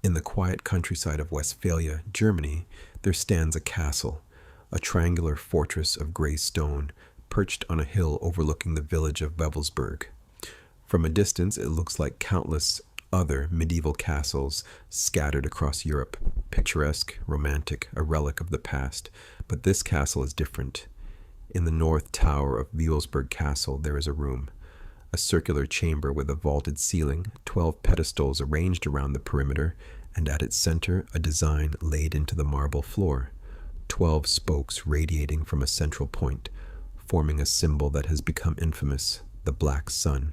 In the quiet countryside of Westphalia, Germany, there stands a castle, a triangular fortress of gray stone, perched on a hill overlooking the village of Wewelsburg. From a distance, it looks like countless other medieval castles scattered across Europe, picturesque, romantic, a relic of the past. But this castle is different. In the north tower of Wewelsburg Castle, there is a room, a circular chamber with a vaulted ceiling, 12 pedestals arranged around the perimeter, and at its center, a design laid into the marble floor, 12 spokes radiating from a central point, forming a symbol that has become infamous, the black sun.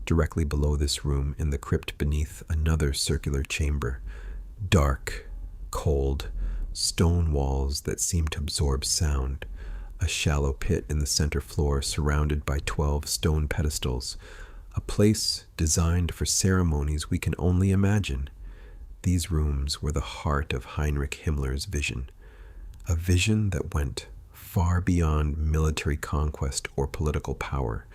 Directly below this room, in the crypt beneath, another circular chamber, dark, cold, stone walls that seem to absorb sound, a shallow pit in the center floor surrounded by 12 stone pedestals, a place designed for ceremonies we can only imagine. These rooms were the heart of Heinrich Himmler's vision, a vision that went far beyond military conquest or political power,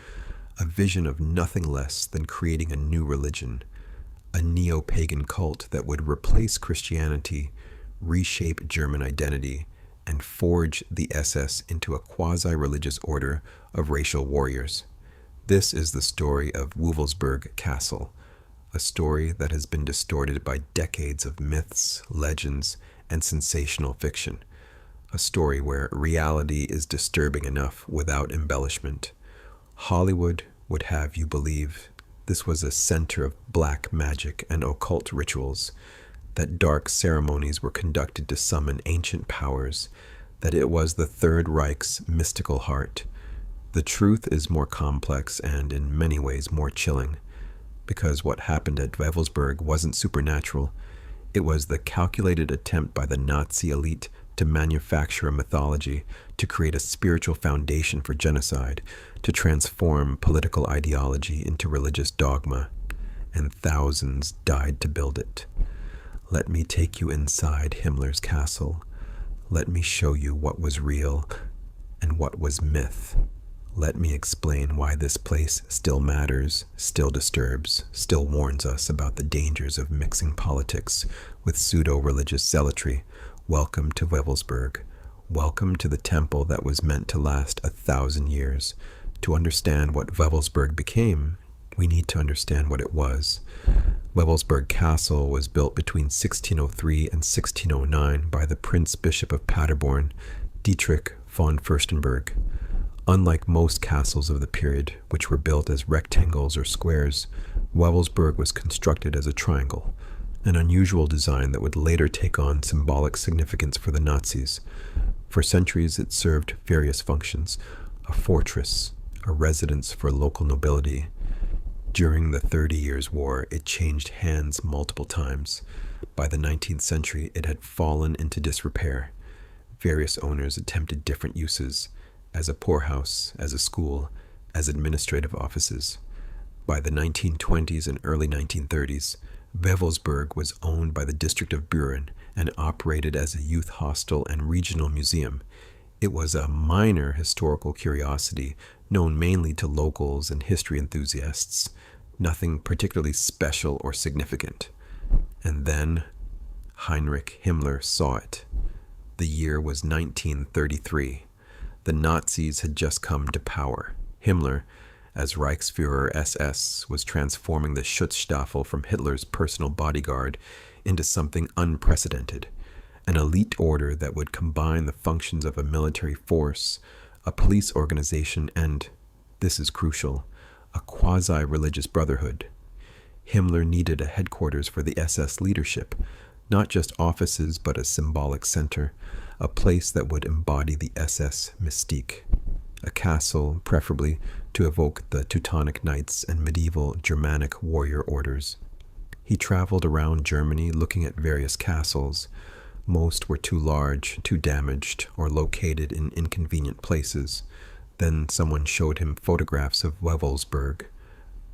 a vision of nothing less than creating a new religion, a neo-pagan cult that would replace Christianity, reshape German identity, and forge the SS into a quasi-religious order of racial warriors. This is the story of Wewelsburg Castle, a story that has been distorted by decades of myths, legends, and sensational fiction, a story where reality is disturbing enough without embellishment. Hollywood would have you believe this was a center of black magic and occult rituals, that dark ceremonies were conducted to summon ancient powers, that it was the Third Reich's mystical heart. The truth is more complex and in many ways more chilling, because what happened at Wewelsburg wasn't supernatural. It was the calculated attempt by the Nazi elite to manufacture a mythology, to create a spiritual foundation for genocide, to transform political ideology into religious dogma, and thousands died to build it. Let me take you inside Himmler's castle. Let me show you what was real and what was myth. Let me explain why this place still matters, still disturbs, still warns us about the dangers of mixing politics with pseudo-religious zealotry. Welcome to Wewelsburg. Welcome to the temple that was meant to last 1,000 years. To understand what Wewelsburg became, we need to understand what it was. Wewelsburg Castle was built between 1603 and 1609 by the Prince Bishop of Paderborn, Dietrich von Fürstenberg. Unlike most castles of the period, which were built as rectangles or squares, Wewelsburg was constructed as a triangle, an unusual design that would later take on symbolic significance for the Nazis. For centuries, it served various functions: a fortress, a residence for local nobility. During the 30 Years' War, it changed hands multiple times. By the 19th century, it had fallen into disrepair. Various owners attempted different uses: as a poorhouse, as a school, as administrative offices. By the 1920s and early 1930s, Wewelsburg was owned by the district of Buren and operated as a youth hostel and regional museum. It was a minor historical curiosity, known mainly to locals and history enthusiasts, nothing particularly special or significant. And then Heinrich Himmler saw it. The year was 1933. The Nazis had just come to power. Himmler, as Reichsführer SS, was transforming the Schutzstaffel from Hitler's personal bodyguard into something unprecedented, an elite order that would combine the functions of a military force, a police organization, and, this is crucial, a quasi-religious brotherhood. Himmler needed a headquarters for the SS leadership, not just offices but a symbolic center, a place that would embody the SS mystique. A castle, preferably, to evoke the Teutonic Knights and medieval Germanic warrior orders. He traveled around Germany looking at various castles. Most were too large, too damaged, or located in inconvenient places. Then someone showed him photographs of Wewelsburg.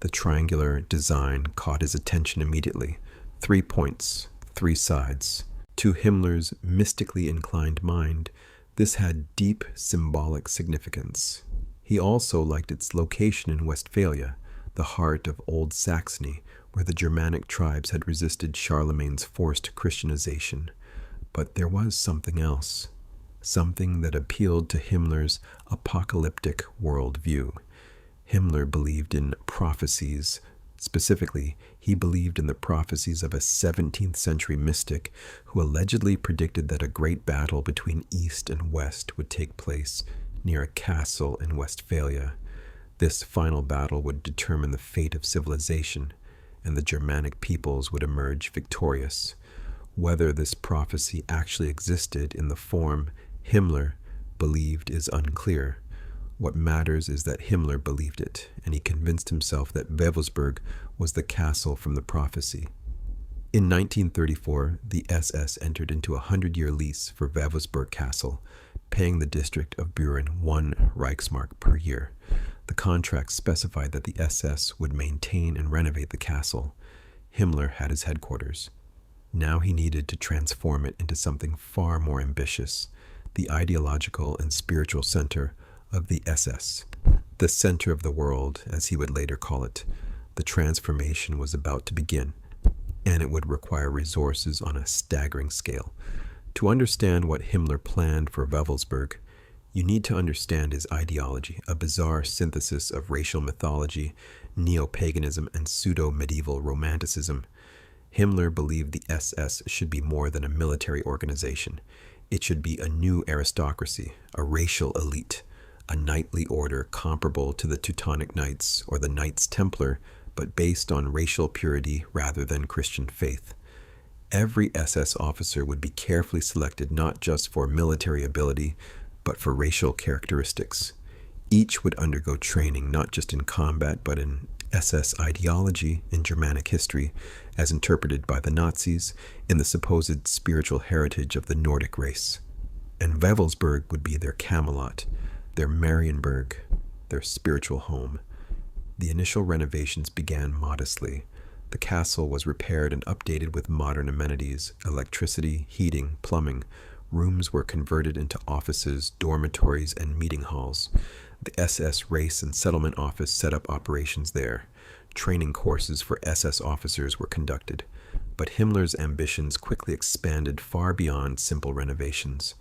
The triangular design caught his attention immediately. 3 points, 3 sides. To Himmler's mystically inclined mind, this had deep symbolic significance. He also liked its location in Westphalia, the heart of Old Saxony, where the Germanic tribes had resisted Charlemagne's forced Christianization. But there was something else, something that appealed to Himmler's apocalyptic worldview. Himmler believed in prophecies. Specifically, he believed in the prophecies of a 17th century mystic who allegedly predicted that a great battle between East and West would take place near a castle in Westphalia. This final battle would determine the fate of civilization, and the Germanic peoples would emerge victorious. Whether this prophecy actually existed in the form Himmler believed is unclear. What matters is that Himmler believed it, and he convinced himself that Wewelsburg was the castle from the prophecy. In 1934, the SS entered into a 100-year lease for Wewelsburg Castle, paying the district of Buren 1 Reichsmark per year. The contract specified that the SS would maintain and renovate the castle. Himmler had his headquarters. Now he needed to transform it into something far more ambitious, the ideological and spiritual center of the SS, the center of the world, as he would later call it. The transformation was about to begin, and it would require resources on a staggering scale. To understand what Himmler planned for Wewelsburg, you need to understand his ideology, a bizarre synthesis of racial mythology, neo-paganism, and pseudo-medieval romanticism. Himmler believed the SS should be more than a military organization. It should be a new aristocracy, a racial elite, a knightly order comparable to the Teutonic Knights or the Knights Templar, but based on racial purity rather than Christian faith. Every SS officer would be carefully selected not just for military ability, but for racial characteristics. Each would undergo training not just in combat, but in SS ideology, in Germanic history, as interpreted by the Nazis, in the supposed spiritual heritage of the Nordic race. And Wewelsburg would be their Camelot, their Marienburg, their spiritual home. The initial renovations began modestly. The castle was repaired and updated with modern amenities, electricity, heating, plumbing. Rooms were converted into offices, dormitories, and meeting halls. The SS Race and Settlement Office set up operations there. Training courses for SS officers were conducted. But Himmler's ambitions quickly expanded far beyond simple renovations.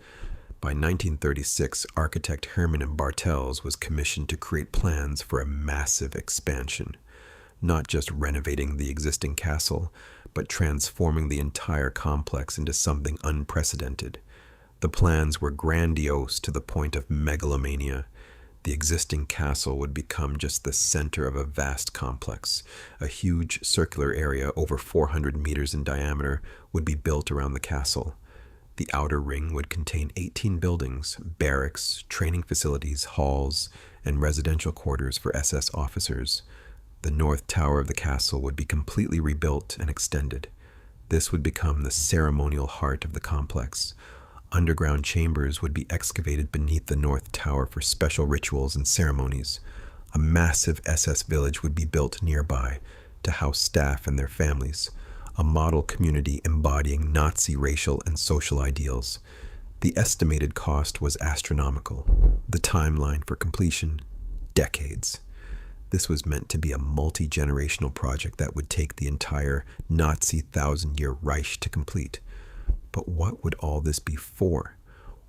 By 1936, architect Hermann Bartels was commissioned to create plans for a massive expansion, not just renovating the existing castle, but transforming the entire complex into something unprecedented. The plans were grandiose to the point of megalomania. The existing castle would become just the center of a vast complex. A huge circular area over 400 meters in diameter would be built around the castle. The outer ring would contain 18 buildings, barracks, training facilities, halls, and residential quarters for SS officers. The north tower of the castle would be completely rebuilt and extended. This would become the ceremonial heart of the complex. Underground chambers would be excavated beneath the north tower for special rituals and ceremonies. A massive SS village would be built nearby to house staff and their families, a model community embodying Nazi racial and social ideals. The estimated cost was astronomical. The timeline for completion, decades. This was meant to be a multi-generational project that would take the entire Nazi 1,000-year Reich to complete. But what would all this be for?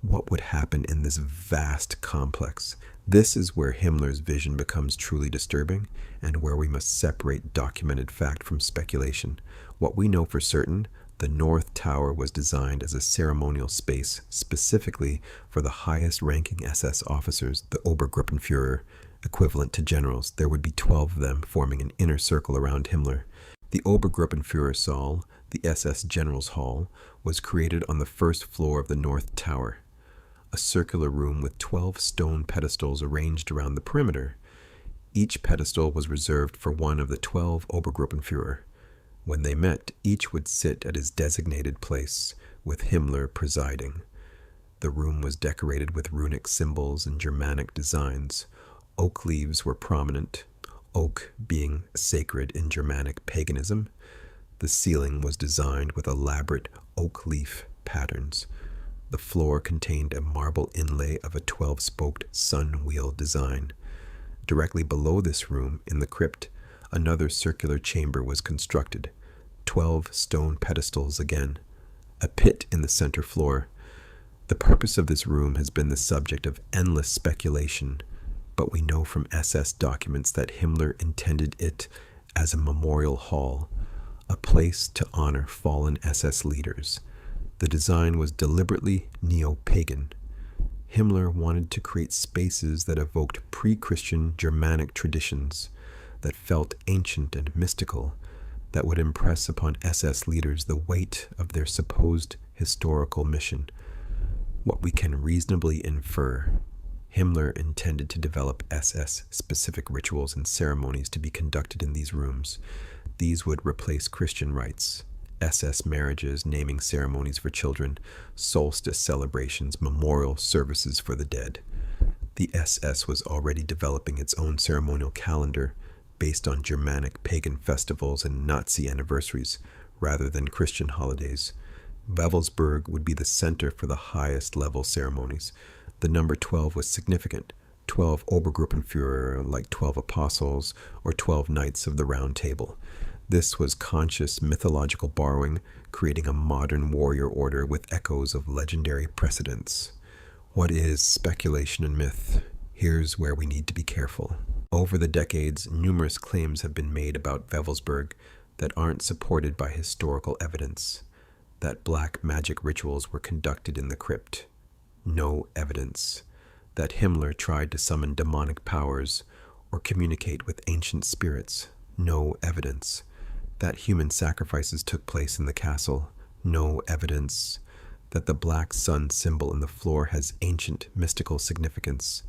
What would happen in this vast complex? This is where Himmler's vision becomes truly disturbing, and where we must separate documented fact from speculation. What we know for certain, the North Tower was designed as a ceremonial space specifically for the highest-ranking SS officers, the Obergruppenführer, equivalent to generals. There would be 12 of them forming an inner circle around Himmler. The Obergruppenführer Saal, the SS General's Hall, was created on the first floor of the North Tower, a circular room with 12 stone pedestals arranged around the perimeter. Each pedestal was reserved for one of the 12 Obergruppenführer. When they met, each would sit at his designated place, with Himmler presiding. The room was decorated with runic symbols and Germanic designs. Oak leaves were prominent, oak being sacred in Germanic paganism. The ceiling was designed with elaborate oak leaf patterns. The floor contained a marble inlay of a 12-spoked sun wheel design. Directly below this room, in the crypt, Another circular chamber was constructed, 12 stone pedestals again, a pit in the center floor. The purpose of this room has been the subject of endless speculation, but we know from SS documents that Himmler intended it as a memorial hall, a place to honor fallen SS leaders. The design was deliberately neo-pagan. Himmler wanted to create spaces that evoked pre-Christian Germanic traditions, that felt ancient and mystical, that would impress upon SS leaders the weight of their supposed historical mission. What we can reasonably infer, Himmler intended to develop SS-specific rituals and ceremonies to be conducted in these rooms. These would replace Christian rites, SS marriages, naming ceremonies for children, solstice celebrations, memorial services for the dead. The SS was already developing its own ceremonial calendar based on Germanic pagan festivals and Nazi anniversaries rather than Christian holidays. Wewelsburg would be the center for the highest level ceremonies. The number 12 was significant. 12 Obergruppenführer, like 12 apostles, or 12 knights of the Round Table. This was conscious mythological borrowing, creating a modern warrior order with echoes of legendary precedents. What is speculation and myth? Here's where we need to be careful. Over the decades, numerous claims have been made about Wewelsburg that aren't supported by historical evidence. That black magic rituals were conducted in the crypt. No evidence. That Himmler tried to summon demonic powers or communicate with ancient spirits. No evidence. That human sacrifices took place in the castle. No evidence. That the black sun symbol in the floor has ancient mystical significance.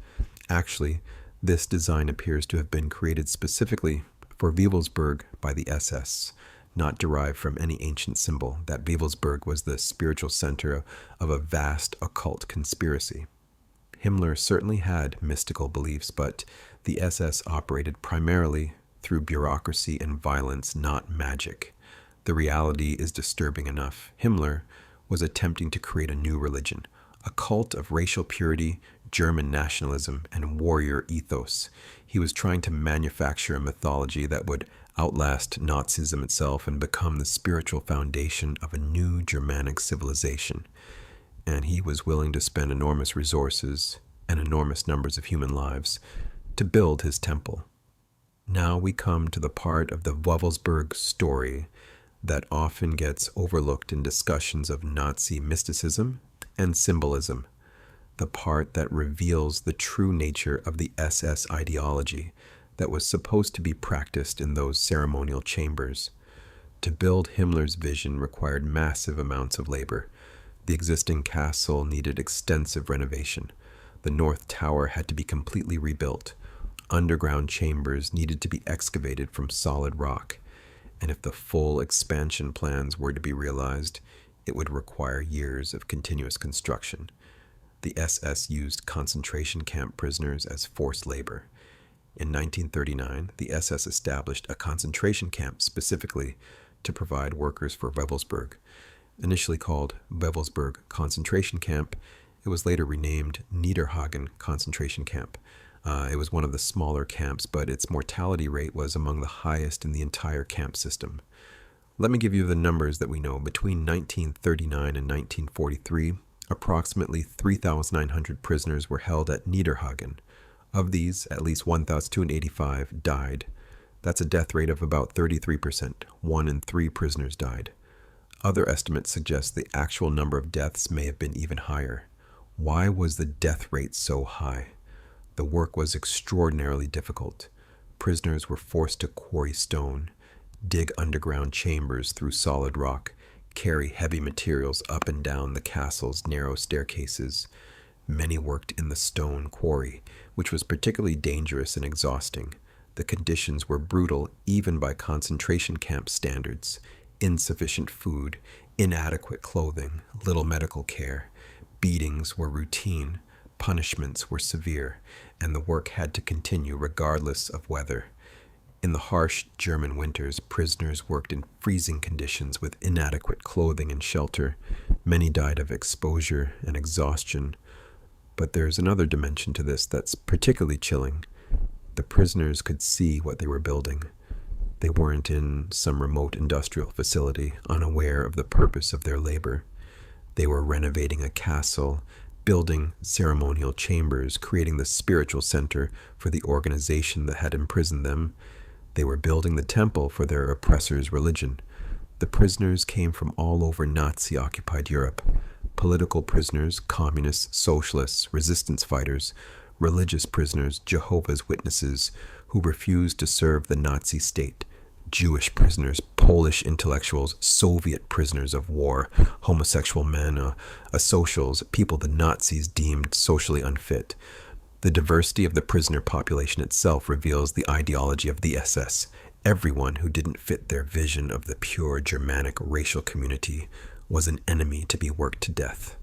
Actually, this design appears to have been created specifically for Wewelsburg by the SS, not derived from any ancient symbol. That Wewelsburg was the spiritual center of a vast occult conspiracy. Himmler certainly had mystical beliefs, but the SS operated primarily through bureaucracy and violence, not magic. The reality is disturbing enough. Himmler was attempting to create a new religion, a cult of racial purity, German nationalism, and warrior ethos. He was trying to manufacture a mythology that would outlast Nazism itself and become the spiritual foundation of a new Germanic civilization. And he was willing to spend enormous resources and enormous numbers of human lives to build his temple. Now we come to the part of the Wewelsburg story that often gets overlooked in discussions of Nazi mysticism and symbolism, the part that reveals the true nature of the SS ideology that was supposed to be practiced in those ceremonial chambers. To build Himmler's vision required massive amounts of labor. The existing castle needed extensive renovation. The North Tower had to be completely rebuilt. Underground chambers needed to be excavated from solid rock, and if the full expansion plans were to be realized, it would require years of continuous construction. The SS used concentration camp prisoners as forced labor. In 1939, the SS established a concentration camp specifically to provide workers for Wewelsburg. Initially called Wewelsburg Concentration Camp, it was later renamed Niederhagen Concentration Camp. It was one of the smaller camps, but its mortality rate was among the highest in the entire camp system. Let me give you the numbers that we know. Between 1939 and 1943, approximately 3,900 prisoners were held at Niederhagen. Of these, at least 1,285 died. That's a death rate of about 33%. 1 in 3 prisoners died. Other estimates suggest the actual number of deaths may have been even higher. Why was the death rate so high? The work was extraordinarily difficult. Prisoners were forced to quarry stone, dig underground chambers through solid rock, carry heavy materials up and down the castle's narrow staircases. Many worked in the stone quarry, which was particularly dangerous and exhausting. The conditions were brutal even by concentration camp standards. Insufficient food, inadequate clothing, little medical care. Beatings were routine. Punishments were severe, and the work had to continue regardless of weather. In the harsh German winters, prisoners worked in freezing conditions with inadequate clothing and shelter. Many died of exposure and exhaustion. But there's another dimension to this that's particularly chilling. The prisoners could see what they were building. They weren't in some remote industrial facility, unaware of the purpose of their labor. They were renovating a castle, building ceremonial chambers, creating the spiritual center for the organization that had imprisoned them. They were building the temple for their oppressor's religion. The prisoners came from all over Nazi-occupied Europe. Political prisoners, communists, socialists, resistance fighters, religious prisoners, Jehovah's Witnesses who refused to serve the Nazi state, Jewish prisoners, Polish intellectuals, Soviet prisoners of war, homosexual men, asocials, people the Nazis deemed socially unfit. The diversity of the prisoner population itself reveals the ideology of the SS. Everyone who didn't fit their vision of the pure Germanic racial community was an enemy to be worked to death.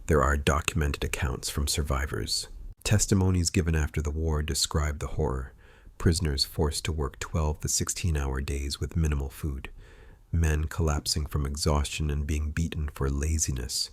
There are documented accounts from survivors. Testimonies given after the war describe the horror. Prisoners forced to work 12 to 16-hour days with minimal food. Men collapsing from exhaustion and being beaten for laziness.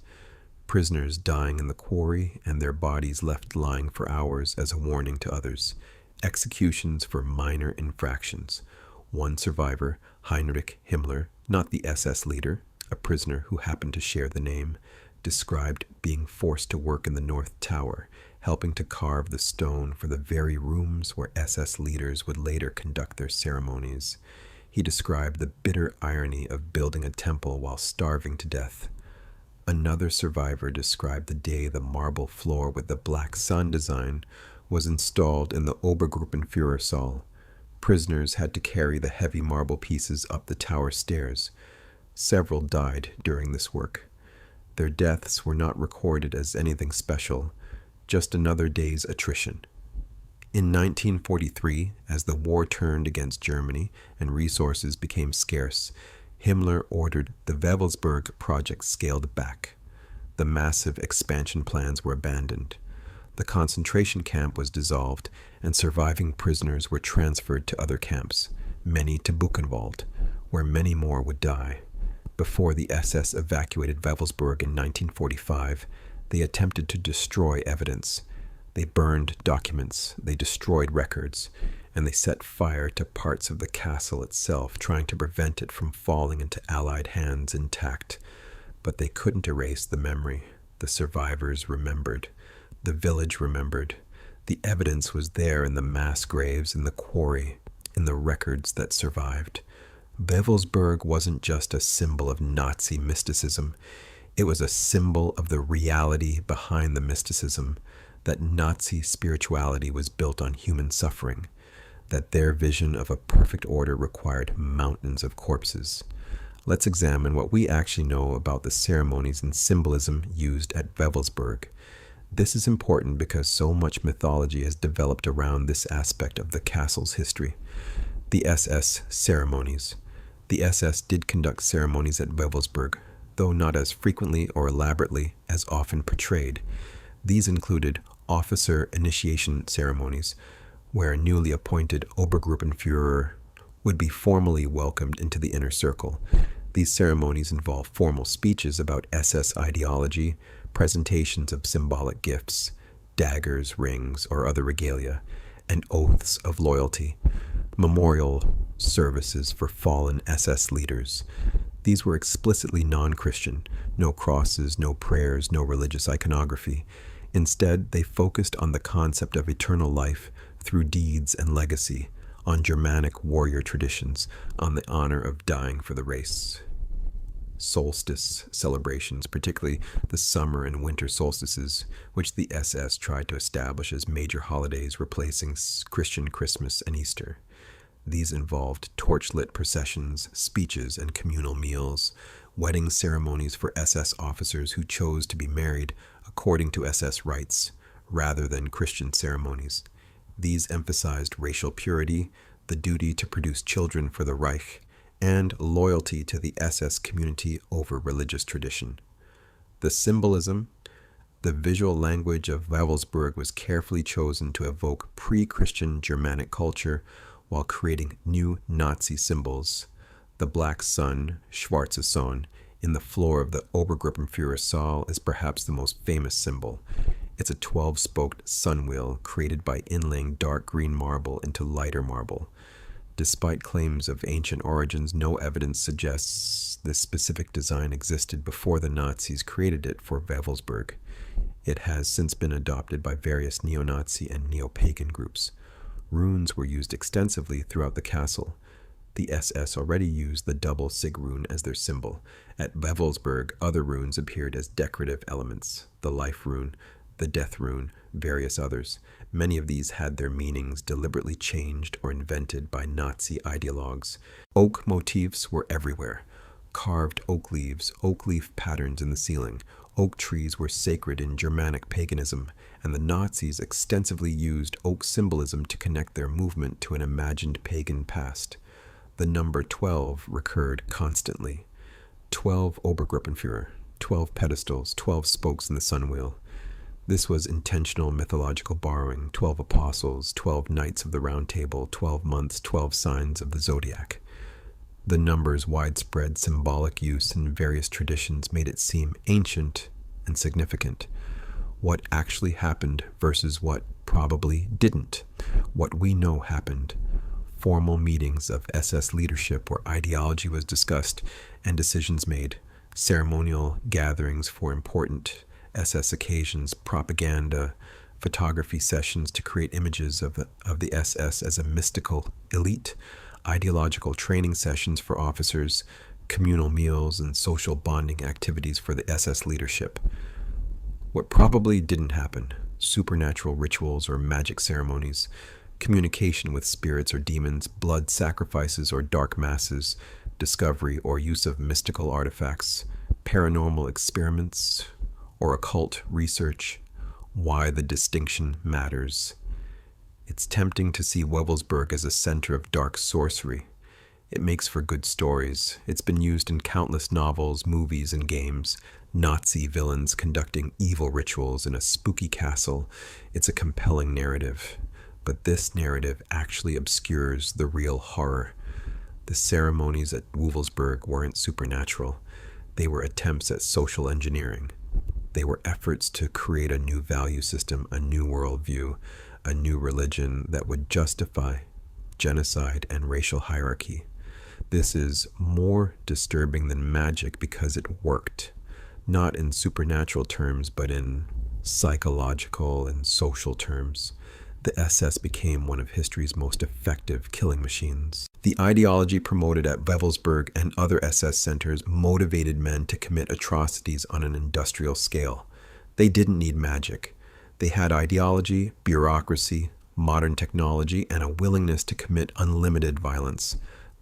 Prisoners dying in the quarry and their bodies left lying for hours as a warning to others. Executions for minor infractions. One survivor, Heinrich Himmler, not the SS leader, a prisoner who happened to share the name, described being forced to work in the North Tower, helping to carve the stone for the very rooms where SS leaders would later conduct their ceremonies. He described the bitter irony of building a temple while starving to death. Another survivor described the day the marble floor with the black sun design was installed in the Obergruppenführersaal. Prisoners had to carry the heavy marble pieces up the tower stairs. Several died during this work. Their deaths were not recorded as anything special, just another day's attrition. In 1943, as the war turned against Germany and resources became scarce, Himmler ordered the Wewelsburg project scaled back. The massive expansion plans were abandoned. The concentration camp was dissolved, and surviving prisoners were transferred to other camps, many to Buchenwald, where many more would die. Before the SS evacuated Wewelsburg in 1945, they attempted to destroy evidence. They burned documents, they destroyed records, and they set fire to parts of the castle itself, trying to prevent it from falling into Allied hands intact. But they couldn't erase the memory. The survivors remembered. The village remembered. The evidence was there in the mass graves in the quarry, in the records that survived. Wewelsburg wasn't just a symbol of Nazi mysticism. It was a symbol of the reality behind the mysticism, that Nazi spirituality was built on human suffering, that their vision of a perfect order required mountains of corpses. Let's examine what we actually know about the ceremonies and symbolism used at Wewelsburg. This is important because so much mythology has developed around this aspect of the castle's history. The SS ceremonies. The SS did conduct ceremonies at Wewelsburg, though not as frequently or elaborately as often portrayed. These included officer initiation ceremonies, where a newly appointed Obergruppenführer would be formally welcomed into the inner circle. These ceremonies involve formal speeches about SS ideology, presentations of symbolic gifts, daggers, rings, or other regalia, and oaths of loyalty, memorial services for fallen SS leaders. These were explicitly non-Christian, no crosses, no prayers, no religious iconography. Instead, they focused on the concept of eternal life through deeds and legacy, on Germanic warrior traditions, on the honor of dying for the race. Solstice celebrations, particularly the summer and winter solstices, which the SS tried to establish as major holidays replacing Christian Christmas and Easter. These involved torchlit processions, speeches, and communal meals, wedding ceremonies for SS officers who chose to be married according to SS rites, rather than Christian ceremonies. These emphasized racial purity, the duty to produce children for the Reich, and loyalty to the SS community over religious tradition. The symbolism, the visual language of Wewelsburg was carefully chosen to evoke pre-Christian Germanic culture while creating new Nazi symbols. The black sun, Schwarze Sonne, in the floor of the Obergruppenführersaal is perhaps the most famous symbol. It's a 12-spoked sun wheel created by inlaying dark green marble into lighter marble. Despite claims of ancient origins, no evidence suggests this specific design existed before the Nazis created it for Wewelsburg. It has since been adopted by various neo-Nazi and neo-pagan groups. Runes were used extensively throughout the castle. The SS already used the double sig rune as their symbol. At Wewelsburg, other runes appeared as decorative elements: the life rune, the death rune, various others. Many of these had their meanings deliberately changed or invented by Nazi ideologues. Oak motifs were everywhere. Carved oak leaves, oak leaf patterns in the ceiling. Oak trees were sacred in Germanic paganism, and the Nazis extensively used oak symbolism to connect their movement to an imagined pagan past. The number 12 recurred constantly. 12 Obergruppenführer, 12 pedestals, 12 spokes in the sun wheel. This was intentional mythological borrowing: 12 apostles, 12 knights of the round table, 12 months, 12 signs of the zodiac. The number's widespread symbolic use in various traditions made it seem ancient and significant. What actually happened versus what probably didn't. What we know happened. Formal meetings of SS leadership where ideology was discussed and decisions made. Ceremonial gatherings for important SS occasions, propaganda, photography sessions to create images of the SS as a mystical elite, ideological training sessions for officers, communal meals, and social bonding activities for the SS leadership. What probably didn't happen: supernatural rituals or magic ceremonies, communication with spirits or demons, blood sacrifices or dark masses, discovery or use of mystical artifacts, paranormal experiments, or occult research. Why the distinction matters. It's tempting to see Wewelsburg as a center of dark sorcery. It makes for good stories. It's been used in countless novels, movies, and games. Nazi villains conducting evil rituals in a spooky castle. It's a compelling narrative. But this narrative actually obscures the real horror. The ceremonies at Wewelsburg weren't supernatural. They were attempts at social engineering. They were efforts to create a new value system, a new worldview, a new religion that would justify genocide and racial hierarchy. This is more disturbing than magic because it worked, not in supernatural terms, but in psychological and social terms. The SS became one of history's most effective killing machines. The ideology promoted at Wewelsburg and other SS centers motivated men to commit atrocities on an industrial scale. They didn't need magic. They had ideology, bureaucracy, modern technology, and a willingness to commit unlimited violence.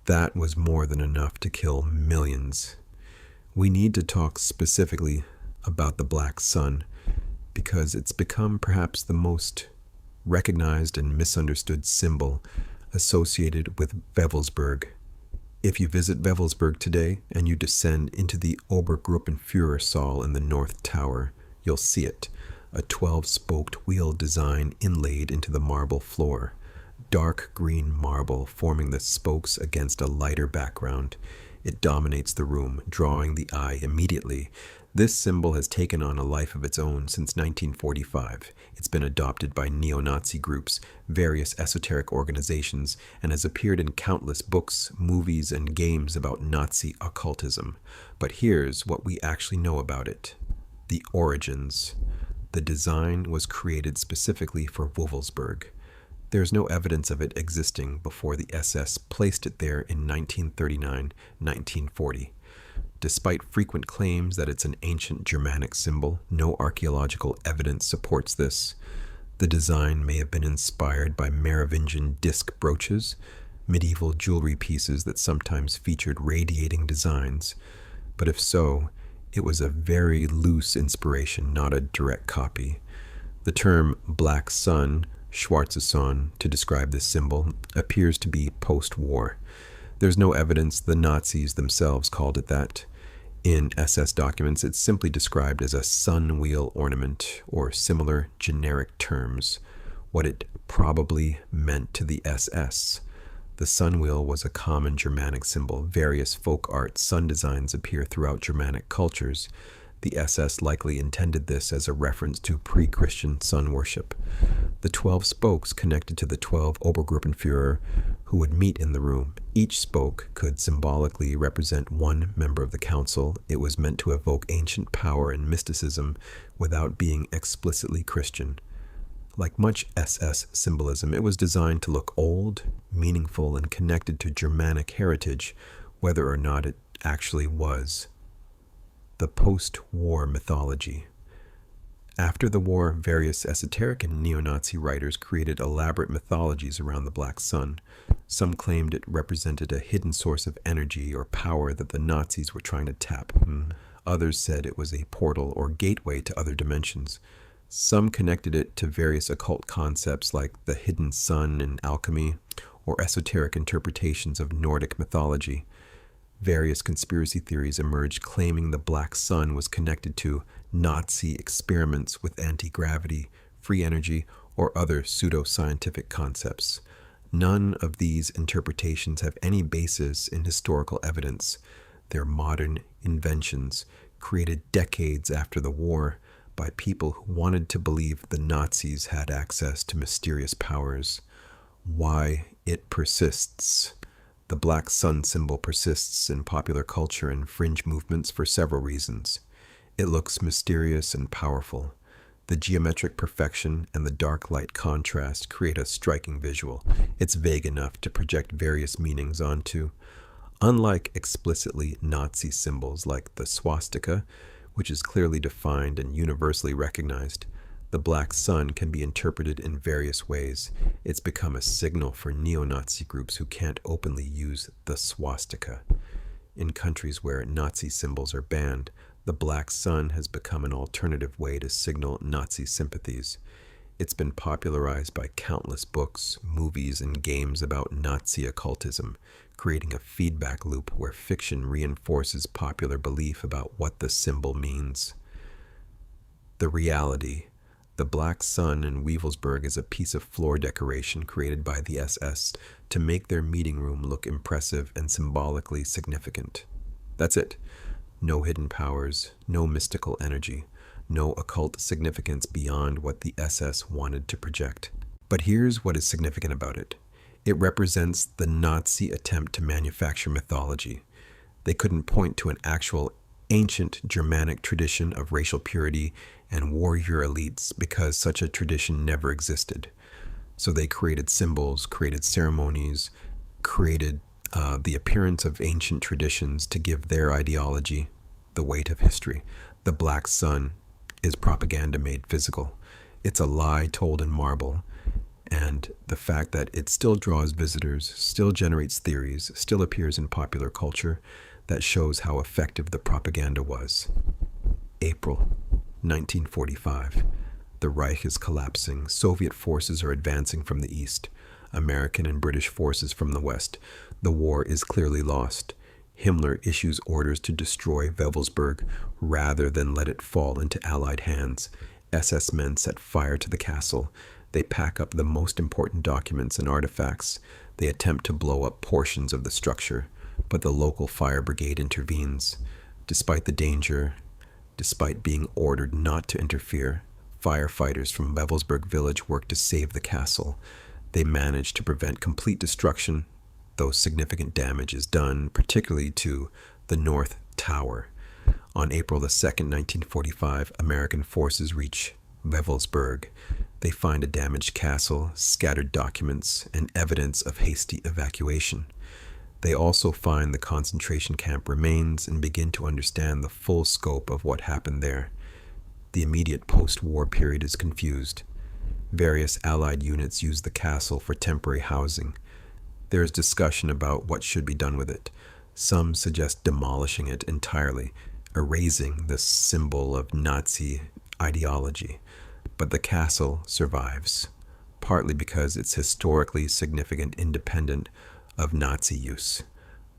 That was more than enough to kill millions. We need to talk specifically about the Black Sun because it's become perhaps the most recognized and misunderstood symbol associated with Wewelsburg. If you visit Wewelsburg today and you descend into the Obergruppenführer Saal in the North Tower, you'll see it, a 12-spoked wheel design inlaid into the marble floor, dark green marble forming the spokes against a lighter background. It dominates the room, drawing the eye immediately. This symbol has taken on a life of its own since 1945. It's been adopted by neo-Nazi groups, various esoteric organizations, and has appeared in countless books, movies, and games about Nazi occultism. But here's what we actually know about it. The origins. The design was created specifically for Wewelsburg. There's no evidence of it existing before the SS placed it there in 1939-1940. Despite frequent claims that it's an ancient Germanic symbol, no archaeological evidence supports this. The design may have been inspired by Merovingian disc brooches, medieval jewelry pieces that sometimes featured radiating designs. But if so, it was a very loose inspiration, not a direct copy. The term Black Sun, Schwarze to describe this symbol, appears to be post-war. There's no evidence the Nazis themselves called it that. In SS documents, it's simply described as a sun wheel ornament or similar generic terms, what it probably meant to the SS. The sun wheel was a common Germanic symbol. Various folk art sun designs appear throughout Germanic cultures. The SS likely intended this as a reference to pre-Christian sun worship. The 12 spokes connected to the 12 Obergruppenführer who would meet in the room. Each spoke could symbolically represent one member of the council. It was meant to evoke ancient power and mysticism without being explicitly Christian. Like much SS symbolism, it was designed to look old, meaningful, and connected to Germanic heritage, whether or not it actually was. The post-war mythology. After the war, various esoteric and neo-Nazi writers created elaborate mythologies around the Black Sun. Some claimed it represented a hidden source of energy or power that the Nazis were trying to tap. Others said it was a portal or gateway to other dimensions. Some connected it to various occult concepts like the hidden sun in alchemy or esoteric interpretations of Nordic mythology. Various conspiracy theories emerged claiming the Black Sun was connected to Nazi experiments with anti-gravity, free energy, or other pseudo-scientific concepts. None of these interpretations have any basis in historical evidence. They're modern inventions created decades after the war by people who wanted to believe the Nazis had access to mysterious powers. Why it persists. The Black Sun symbol persists in popular culture and fringe movements for several reasons. It looks mysterious and powerful. The geometric perfection and the dark light contrast create a striking visual. It's vague enough to project various meanings onto. Unlike explicitly Nazi symbols like the swastika, which is clearly defined and universally recognized, the Black Sun can be interpreted in various ways. It's become a signal for neo-Nazi groups who can't openly use the swastika. In countries where Nazi symbols are banned, the Black Sun has become an alternative way to signal Nazi sympathies. It's been popularized by countless books, movies, and games about Nazi occultism, creating a feedback loop where fiction reinforces popular belief about what the symbol means. The reality. The Black Sun in Wewelsburg is a piece of floor decoration created by the SS to make their meeting room look impressive and symbolically significant. That's it. No hidden powers, no mystical energy, no occult significance beyond what the SS wanted to project. But here's what is significant about it. It represents the Nazi attempt to manufacture mythology. They couldn't point to an actual ancient Germanic tradition of racial purity and warrior elites because such a tradition never existed. So they created symbols, created ceremonies, created the appearance of ancient traditions to give their ideology the weight of history. The Black Sun is propaganda made physical. It's a lie told in marble. And the fact that it still draws visitors, still generates theories, still appears in popular culture, that shows how effective the propaganda was. April 1945. The Reich is collapsing. Soviet forces are advancing from the east. American and British forces from the west. The war is clearly lost. Himmler issues orders to destroy Wewelsburg rather than let it fall into Allied hands. SS men set fire to the castle. They pack up the most important documents and artifacts. They attempt to blow up portions of the structure, but the local fire brigade intervenes. Despite the danger, despite being ordered not to interfere, firefighters from Wewelsburg village work to save the castle. They manage to prevent complete destruction, though significant damage is done, particularly to the North Tower. On April the 2nd, 1945, American forces reach Wewelsburg. They find a damaged castle, scattered documents, and evidence of hasty evacuation. They also find the concentration camp remains and begin to understand the full scope of what happened there. The immediate post-war period is confused. Various Allied units use the castle for temporary housing. There is discussion about what should be done with it. Some suggest demolishing it entirely, erasing the symbol of Nazi ideology. But the castle survives, partly because it's historically significant independent of Nazi use,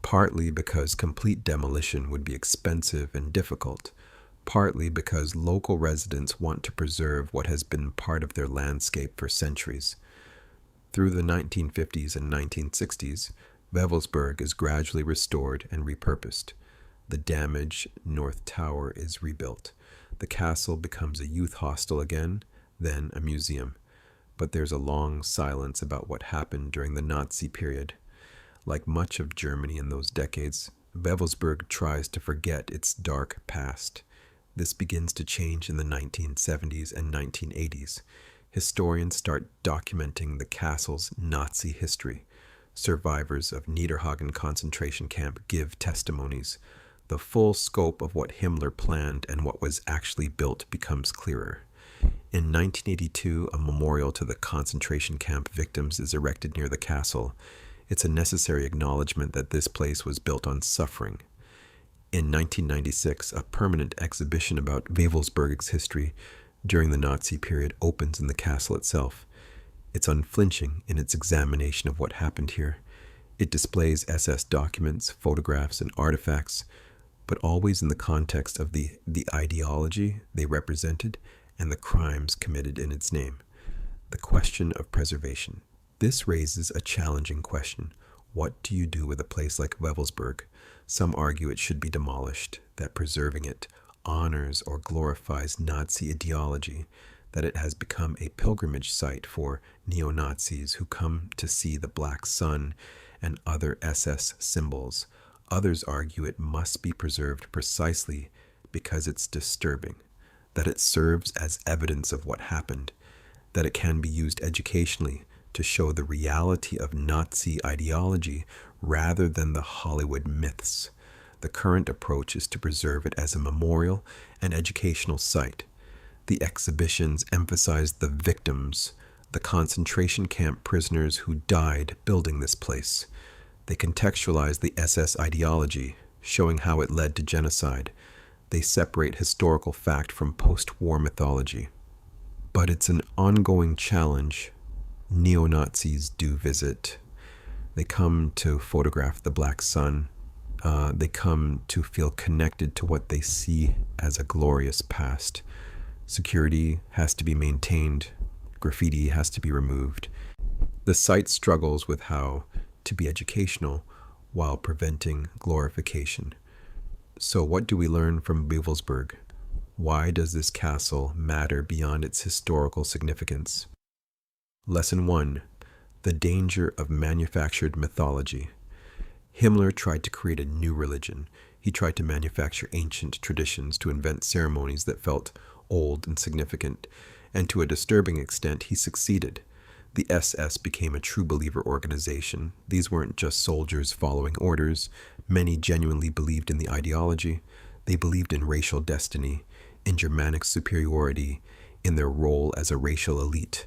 partly because complete demolition would be expensive and difficult, partly because local residents want to preserve what has been part of their landscape for centuries. Through the 1950s and 1960s, Wewelsburg is gradually restored and repurposed. The damaged North Tower is rebuilt. The castle becomes a youth hostel again, then a museum. But there's a long silence about what happened during the Nazi period. Like much of Germany in those decades, Wewelsburg tries to forget its dark past. This begins to change in the 1970s and 1980s. Historians start documenting the castle's Nazi history. Survivors of Niederhagen concentration camp give testimonies. The full scope of what Himmler planned and what was actually built becomes clearer. In 1982, a memorial to the concentration camp victims is erected near the castle. It's a necessary acknowledgement that this place was built on suffering. In 1996, a permanent exhibition about Wewelsburg's history during the Nazi period opens in the castle itself. It's unflinching in its examination of what happened here. It displays SS documents, photographs, and artifacts, but always in the context of the ideology they represented and the crimes committed in its name. The question of preservation. This raises a challenging question. What do you do with a place like Wewelsburg? Some argue it should be demolished, that preserving it honors or glorifies Nazi ideology, that it has become a pilgrimage site for neo-Nazis who come to see the Black Sun and other SS symbols. Others argue it must be preserved precisely because it's disturbing, that it serves as evidence of what happened, that it can be used educationally to show the reality of Nazi ideology rather than the Hollywood myths. The current approach is to preserve it as a memorial and educational site. The exhibitions emphasize the victims, the concentration camp prisoners who died building this place. They contextualize the SS ideology, showing how it led to genocide. They separate historical fact from post-war mythology. But it's an ongoing challenge. Neo-Nazis do visit. They come to photograph the Black Sun. They come to feel connected to what they see as a glorious past. Security has to be maintained. Graffiti has to be removed. The site struggles with how to be educational while preventing glorification. So what do we learn from Wewelsburg? Why does this castle matter beyond its historical significance? Lesson 1. The danger of manufactured mythology. Himmler tried to create a new religion. He tried to manufacture ancient traditions to invent ceremonies that felt old and significant, and to a disturbing extent, he succeeded. The SS became a true believer organization. These weren't just soldiers following orders. Many genuinely believed in the ideology. They believed in racial destiny, in Germanic superiority, in their role as a racial elite.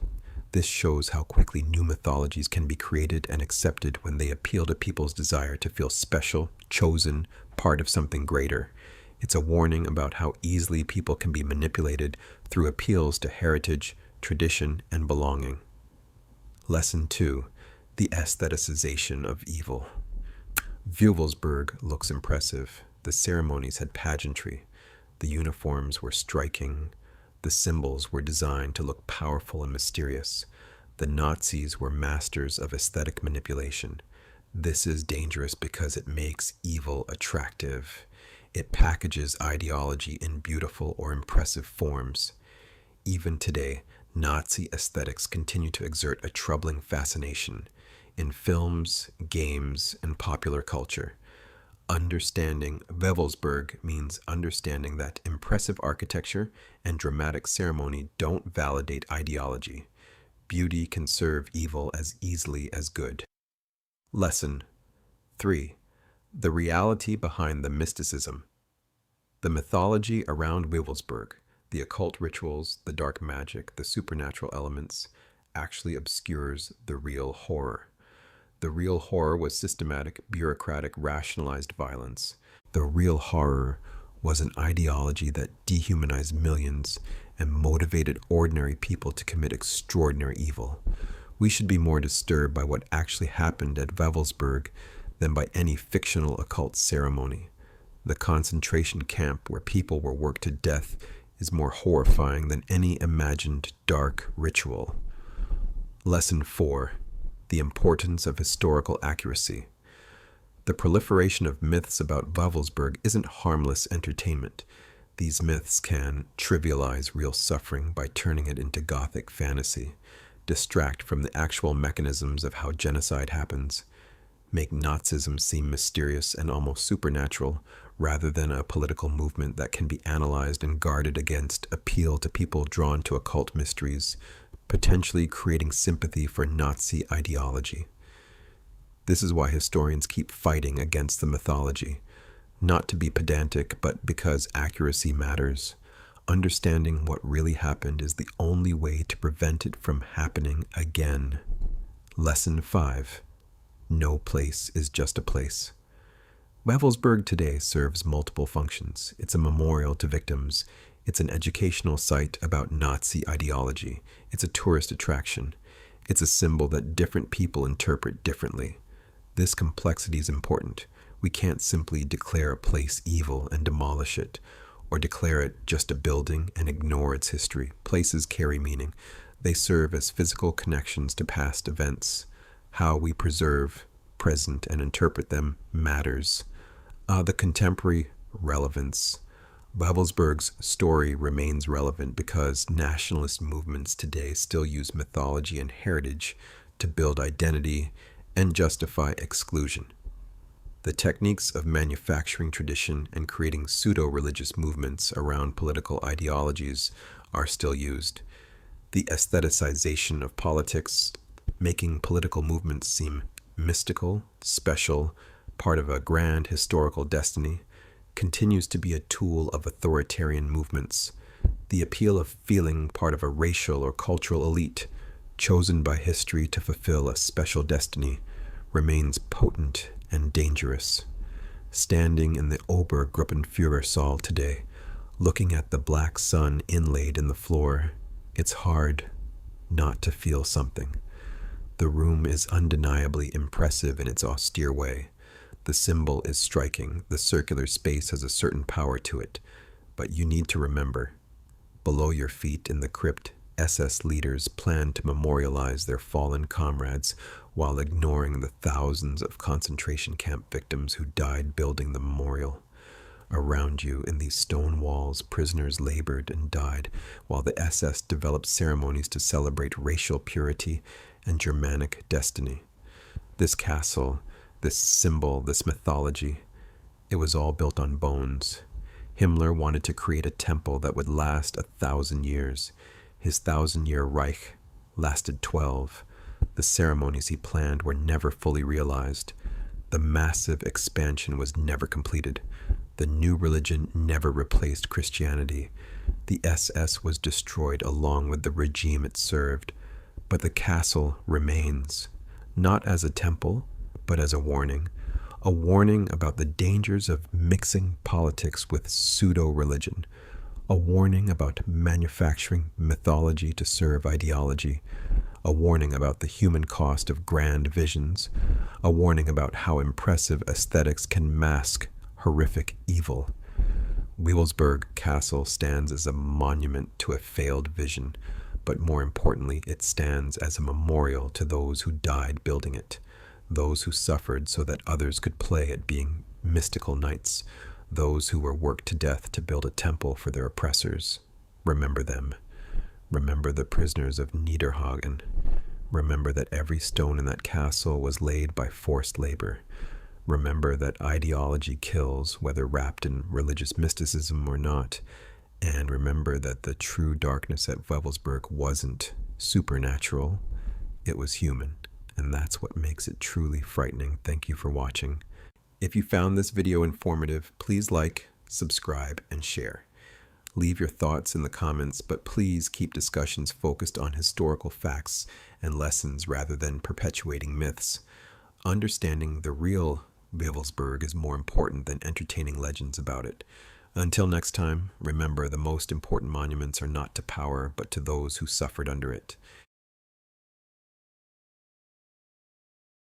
This shows how quickly new mythologies can be created and accepted when they appeal to people's desire to feel special, chosen, part of something greater. It's a warning about how easily people can be manipulated through appeals to heritage, tradition, and belonging. Lesson 2. The aestheticization of evil. Wewelsburg looks impressive. The ceremonies had pageantry. The uniforms were striking. The symbols were designed to look powerful and mysterious. The Nazis were masters of aesthetic manipulation. This is dangerous because it makes evil attractive. It packages ideology in beautiful or impressive forms. Even today, Nazi aesthetics continue to exert a troubling fascination in films, games, and popular culture. Understanding Wewelsburg means understanding that impressive architecture and dramatic ceremony don't validate ideology. Beauty can serve evil as easily as good. Lesson 3. The reality behind the mysticism. The mythology around Wewelsburg, the occult rituals, the dark magic, the supernatural elements, actually obscures the real horror. The real horror was systematic, bureaucratic, rationalized violence. The real horror was an ideology that dehumanized millions and motivated ordinary people to commit extraordinary evil. We should be more disturbed by what actually happened at Wewelsburg than by any fictional occult ceremony. The concentration camp where people were worked to death is more horrifying than any imagined dark ritual. Lesson 4. The importance of historical accuracy. The proliferation of myths about Wewelsburg isn't harmless entertainment. These myths can trivialize real suffering by turning it into Gothic fantasy, distract from the actual mechanisms of how genocide happens, make Nazism seem mysterious and almost supernatural, rather than a political movement that can be analyzed and guarded against appeal to people drawn to occult mysteries, potentially creating sympathy for Nazi ideology. This is why historians keep fighting against the mythology, not to be pedantic, but because accuracy matters. Understanding what really happened is the only way to prevent it from happening again. Lesson 5. No place is just a place. Wewelsburg today serves multiple functions. It's a memorial to victims. It's an educational site about Nazi ideology. It's a tourist attraction. It's a symbol that different people interpret differently. This complexity is important. We can't simply declare a place evil and demolish it, or declare it just a building and ignore its history. Places carry meaning. They serve as physical connections to past events. How we preserve, present, and interpret them matters. The contemporary relevance. Wewelsburg's story remains relevant because nationalist movements today still use mythology and heritage to build identity and justify exclusion. The techniques of manufacturing tradition and creating pseudo-religious movements around political ideologies are still used. The aestheticization of politics, making political movements seem mystical, special, part of a grand historical destiny, continues to be a tool of authoritarian movements. The appeal of feeling part of a racial or cultural elite, chosen by history to fulfill a special destiny, remains potent and dangerous. Standing in the Obergruppenführersaal today, looking at the black sun inlaid in the floor, it's hard not to feel something. The room is undeniably impressive in its austere way. The symbol is striking. The circular space has a certain power to it. But you need to remember, below your feet in the crypt, SS leaders plan to memorialize their fallen comrades while ignoring the thousands of concentration camp victims who died building the memorial. Around you, in these stone walls, prisoners labored and died, while the SS developed ceremonies to celebrate racial purity and Germanic destiny. This castle, this symbol, this mythology, it was all built on bones. Himmler wanted to create a temple that would last 1,000 years. His 1,000-year Reich lasted 12. The ceremonies he planned were never fully realized. The massive expansion was never completed. The new religion never replaced Christianity. The SS was destroyed along with the regime it served. But the castle remains, not as a temple, but as a warning about the dangers of mixing politics with pseudo-religion, a warning about manufacturing mythology to serve ideology, a warning about the human cost of grand visions, a warning about how impressive aesthetics can mask horrific evil. Wewelsburg Castle stands as a monument to a failed vision, but more importantly, it stands as a memorial to those who died building it, those who suffered so that others could play at being mystical knights, those who were worked to death to build a temple for their oppressors. Remember them. Remember the prisoners of Niederhagen. Remember that every stone in that castle was laid by forced labor. Remember that ideology kills, whether wrapped in religious mysticism or not. And remember that the true darkness at Wewelsburg wasn't supernatural, it was human. And that's what makes it truly frightening. Thank you for watching. If you found this video informative, please like, subscribe, and share. Leave your thoughts in the comments, but please keep discussions focused on historical facts and lessons rather than perpetuating myths. Understanding the real Wewelsburg is more important than entertaining legends about it. Until next time, remember the most important monuments are not to power, but to those who suffered under it.